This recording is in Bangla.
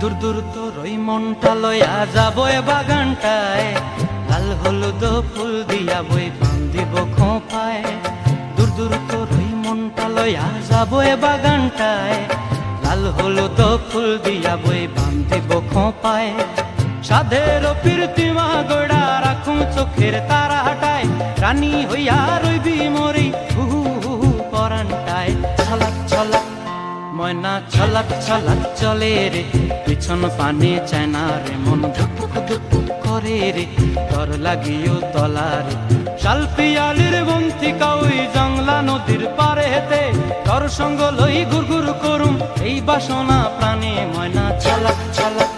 দূর দূর তোর ওই মনটা লয়া যাবো এ বাগানটায়, লাল হলুদ ফুল দিয়া বই বান্ধিব খোঁপায়। দূর দূর তোর ওই মনটা লয়া যাবো এ বাগানটায়, লাল হলুদ ফুল দিয়া বই বান্ধিব খোঁপায়। সাধের প্রীতিমা গোড়া রাখুম চোখের তারা হাটায়, রানী হইয়া রইবি মরি হুহু হুহু পরানটায়। ছলাক ছলাক ময়না ছলাক ছলাক চলে রে, পিছন পানে চায় না রে, মন ধুপুক ধুপুক করে রে, ডর লাগিও তলারে। শাল পিয়ালির বন্থিকা ওই জংলা নদীর পারে হেতে, তোর সঙ্গ লই ঘুর ঘুর করুম এই বাসনা প্রাণে। ময়না ছলাক ছলাক